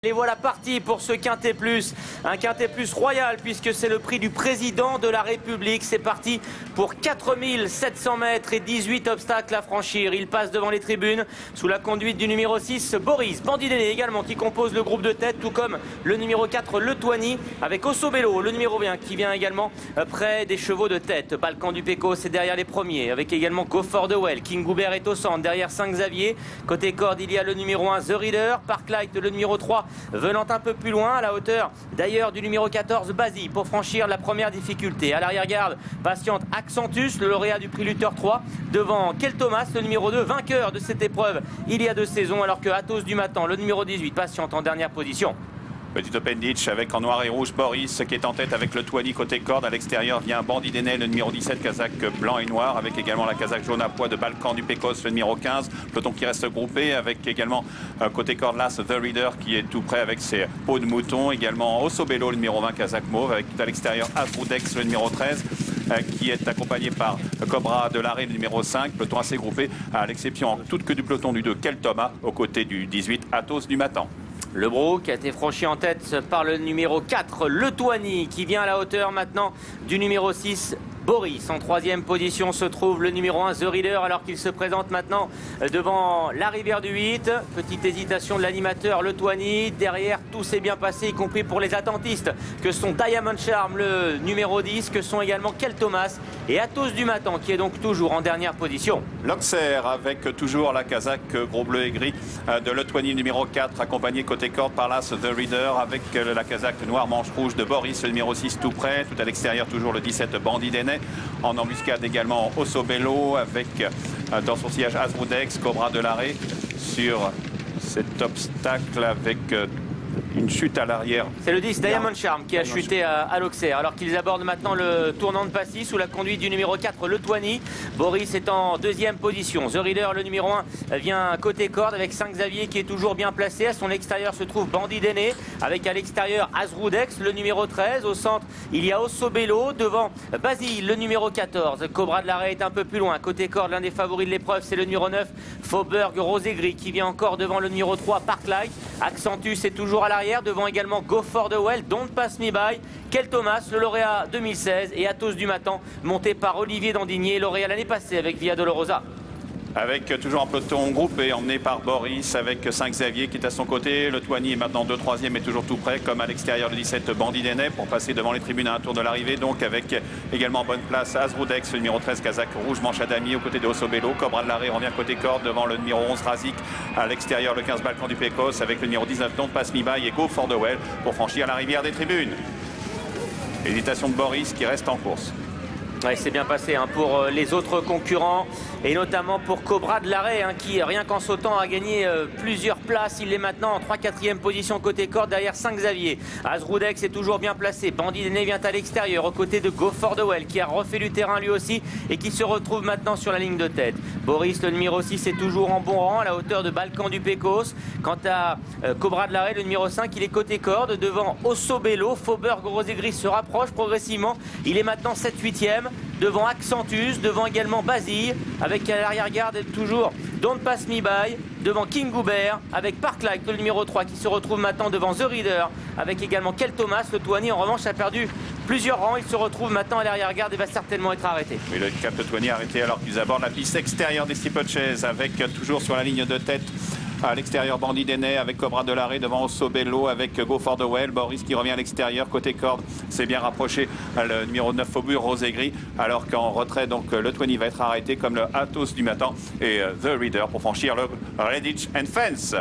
Les voilà partis pour ce Quintet Plus, un Quintet Plus royal puisque c'est le prix du président de la République. C'est parti pour 4700 mètres et 18 obstacles à franchir. Il passe devant les tribunes sous la conduite du numéro 6, Boris Bandidéné également qui compose le groupe de tête, tout comme le numéro 4, Le Toigny, avec Ossobello, le numéro 1 qui vient également près des chevaux de tête. Balkan du Péco, c'est derrière les premiers, avec également Go for the Well. King Goubert est au centre, derrière 5 Xavier. Côté corde, il y a le numéro 1, The Reader, Parklight, le numéro 3, venant un peu plus loin, à la hauteur d'ailleurs du numéro 14, Basile, pour franchir la première difficulté. À l'arrière-garde, patiente Accentus, le lauréat du prix Luther 3, devant Kel Thomas, le numéro 2, vainqueur de cette épreuve il y a 2 saisons, alors que Athos du Matin, le numéro 18, patiente en dernière position. Petit open ditch avec en noir et rouge Boris qui est en tête avec le Toigny côté corde. À l'extérieur vient Bandidéné, le numéro 17, casaque blanc et noir, avec également la casaque jaune à pois de Balkan du Pécos, le numéro 15. Peloton qui reste groupé avec également côté corde là, The Reader qui est tout près avec ses peaux de mouton. Également Ossobello, le numéro 20, casaque mauve, avec à l'extérieur Afroudex, le numéro 13. Qui est accompagné par Cobra de l'Arrêt, le numéro 5. Peloton assez groupé, à l'exception en toute que du peloton du 2, Kel Thomas, aux côtés du 18, Athos du Matin. Le Brou qui a été franchi en tête par le numéro 4, Le Toigny, qui vient à la hauteur maintenant du numéro 6, Boris. En 3e position se trouve le numéro 1, The Reader, alors qu'il se présente maintenant devant la rivière du 8. Petite hésitation de l'animateur, Le Toigny. Derrière, tout s'est bien passé, y compris pour les attentistes, que sont Diamond Charm, le numéro 10, que sont également Kel Thomas et Athos du Matin, qui est donc toujours en dernière position. L'Auxerre avec toujours la casaque gros bleu et gris de Le Toigny, numéro 4, accompagné côté corde par là, The Reader, avec la casaque noire manche rouge de Boris, le numéro 6 tout près. Tout à l'extérieur, toujours le 17, Bandidéné. En embuscade également Ossobello, avec dans son sillage Azroudex, Cobra de l'Arrêt, sur cet obstacle avec une chute à l'arrière. C'est le 10, Diamond Charm, qui a chuté à l'Auxerre, alors qu'ils abordent maintenant le tournant de Passy sous la conduite du numéro 4, Le Toigny. Boris est en 2e position. The Reader, le numéro 1, vient côté corde avec 5 Xavier qui est toujours bien placé. À son extérieur se trouve Bandidéné, avec à l'extérieur Azroudex, le numéro 13. Au centre, il y a Ossobello. Devant Basile, le numéro 14. Cobra de l'Arrêt est un peu plus loin. Côté corde, l'un des favoris de l'épreuve, c'est le numéro 9, Faubourg Rose et Gris, qui vient encore devant le numéro 3, Parklight. Accentus est toujours à l'arrière, devant également Go for the Well, Don't Pass Me By, Kel Thomas, le lauréat 2016, et Athos du Matin, monté par Olivier Dandigné, lauréat l'année passée avec Via Dolorosa. Avec toujours un peloton groupé, emmené par Boris, avec 5 Xavier qui est à son côté. Le Toigny est maintenant 2 3e et toujours tout près, comme à l'extérieur le 17, Bandidéné, pour passer devant les tribunes à un tour de l'arrivée. Donc avec également en bonne place Azroudex, le numéro 13, casaque rouge manche à damier, aux côtés de Ossobello. Cobra de l'Arrêt revient côté corde devant le numéro 11, Razik. À l'extérieur le 15, Balkan du Pécos, avec le numéro 19, Don't Pass Me By, et Go for the Well pour franchir la rivière des tribunes. Hésitation de Boris qui reste en course. Ouais, c'est bien passé pour les autres concurrents et notamment pour Cobra de l'Arrêt qui, rien qu'en sautant, a gagné plusieurs places. Il est maintenant en 3-4e position côté corde derrière 5 Xavier. Azroudex est toujours bien placé. Bandidéné vient à l'extérieur aux côtés de Go for the Well qui a refait du terrain lui aussi et qui se retrouve maintenant sur la ligne de tête. Boris, le numéro 6, est toujours en bon rang à la hauteur de Balkan du Pécos. Quant à Cobra de l'Arrêt, le numéro 5, il est côté corde devant Ossobello. Faubourg Rose et Gris se rapproche progressivement. Il est maintenant 7-8e. Devant Accentus, devant également Basile, avec à l'arrière-garde toujours Don't Pass Me By, devant King Goubert, avec Parklight, le numéro 3, qui se retrouve maintenant devant The Reader, avec également Kel Thomas. Le Toigny, en revanche, a perdu plusieurs rangs. Il se retrouve maintenant à l'arrière-garde et va certainement être arrêté. Mais le cap de Toigny arrêté alors qu'ils abordent la piste extérieure des Steeplechase, avec toujours sur la ligne de tête à l'extérieur Bandidéné, avec Cobra de l'Arrêt devant Ossobello, avec Go for the Well. Boris qui revient à l'extérieur côté corde, c'est bien rapproché le numéro 9, Faubourg Rose et Gris, alors qu'en retrait donc le Toigny va être arrêté comme le Athos du Matin et The Reader pour franchir le Redditch and Fence.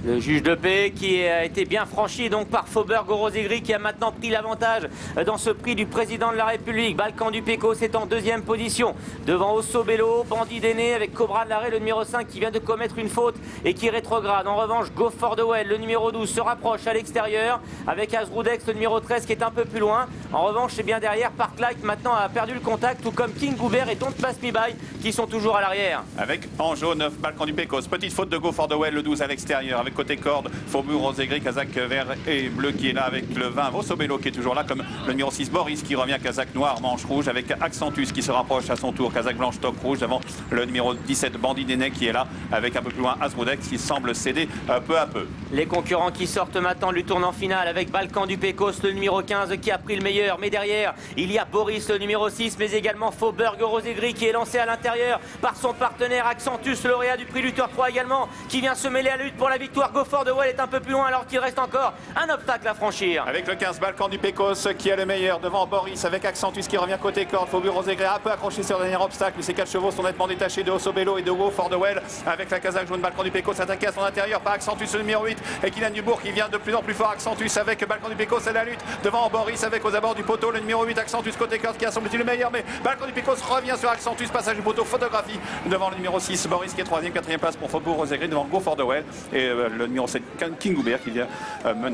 Le juge de paix qui a été bien franchi donc par Faubourg Rose et Gris, qui a maintenant pris l'avantage dans ce prix du président de la République. Balkan du Pécos est en 2e position devant Ossobello, Bandidéné, avec Cobra de l'Arrêt, le numéro 5, qui vient de commettre une faute et qui rétrograde. En revanche, Go for the Well, le numéro 12, se rapproche à l'extérieur avec Azroudex, le numéro 13, qui est un peu plus loin. En revanche, c'est bien derrière. Parklight maintenant a perdu le contact, tout comme King Goubert et Don't Pass Me By, qui sont toujours à l'arrière. Avec en jaune, Balkan du Pécos, petite faute de Go for the Well, le 12 à l'extérieur, avec avec côté corde Faubourg Rosé-Gris, Kazakh vert et bleu qui est là avec le 20 Vossobello qui est toujours là, comme le numéro 6 Boris qui revient, Kazakh noir manche rouge avec Accentus qui se rapproche à son tour, Kazakh blanche toque rouge devant le numéro 17 Bandit Déné qui est là avec un peu plus loin Asbrodex qui semble céder peu à peu. Les concurrents qui sortent maintenant du tournant final avec Balkan du Pécos, le numéro 15 qui a pris le meilleur, mais derrière il y a Boris le numéro 6, mais également Faubourg Rosé-Gris qui est lancé à l'intérieur par son partenaire Accentus, lauréat du prix Lutteur 3 également, qui vient se mêler à la lutte pour la victoire. Go for the Well est un peu plus loin alors qu'il reste encore un obstacle à franchir. Avec le 15 Balkan du Pécos qui est le meilleur devant Boris avec Accentus qui revient côté corde, Faubourg Rosé-Gris un peu accroché sur le dernier obstacle, mais ces 4 chevaux sont nettement détachés de Vossobello et de Go for the Well avec la Kazakh jaune Balkan du Pécos attaqué à son intérieur par Accentus le numéro 8 et Kylian Dubourg qui vient de plus en plus fort. Accentus avec Balkan du Pécos à la lutte devant Boris avec aux abords du poteau le numéro 8 Accentus côté corde qui a semble-t-il le meilleur, mais Balkan du Pécos revient sur Accentus, passage du poteau, photographie devant le numéro 6 Boris qui est 3e, 4e place pour Faubourg Rosé-Gris devant Go for the Well et le numéro 7 King Goubert qui vient menacer